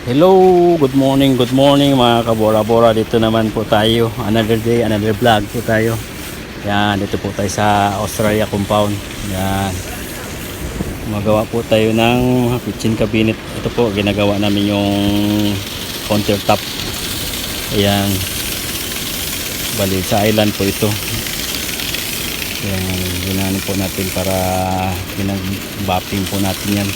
Hello, good morning mga kabora-bora. Dito naman po tayo. Another day, another vlog po tayo. Yan, dito po tayo sa Australia compound. Yan. Magawa po tayo ng kitchen cabinet. Ito po, ginagawa namin yung countertop. Ayan. Bali, sa island po ito. Yan, ginano po natin para ginag-bapping po natin yan.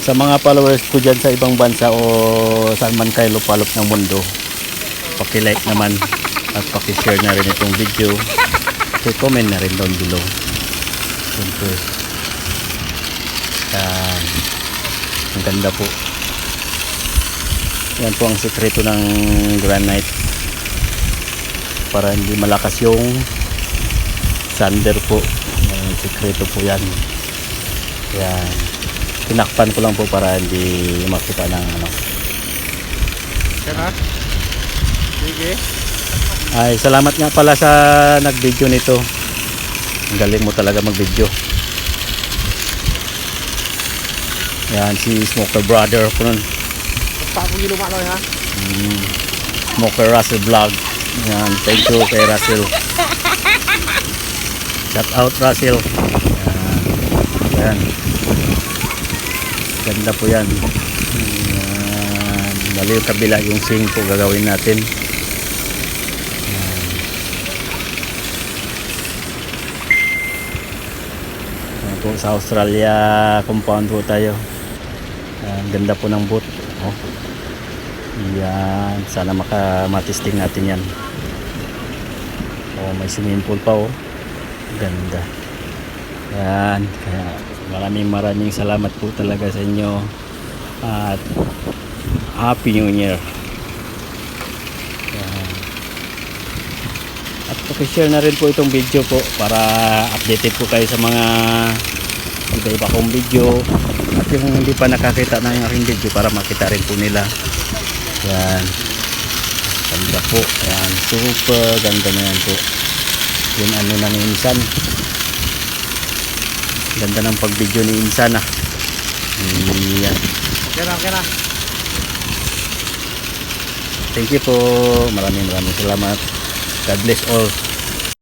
Sa mga followers ko dyan sa ibang bansa o saan man kayo lupalop ng mundo, paki-like naman at paki-share na rin itong video, paki-comment na rin down below. Siyempre, ang ganda po. Yan po ang sekreto ng granite para hindi malakas yung sander po. Ang sekreto po yan. Yan, tinakpan ko lang po para hindi makita ng ano. Kana? Sige. Ay, salamat nga pala sa nag-video nito. Ang galing mo talaga mag-video. Yan, si Smoker Brother ko nun. Basta ako ginawa lang ha. Smoker Russell Vlog. Yan, thank you kay Russell. Shout out Russell. Yan. Ganda po yan. Bali yung kabila yung sink po gagawin natin. Yan po, sa Australia compound po tayo. Ganda po ng boat. Oh. Yan, sana matisting natin yan. Oh, may swimming pool pa oh. Ganda. Yan, kaya maraming salamat po talaga sa inyo at Happy New Year. Yan. At pakishare na rin po itong video po para updated po kayo sa mga iba-iba kong video at yung hindi pa nakakita ng aking video para makita rin po nila. Yan, ganda po. Yan, super ganda na yan po. Yung ano na minsan, ganda ng pag-video ni Insan ah. Yan. Okay na. Thank you po. Maraming salamat. God bless all.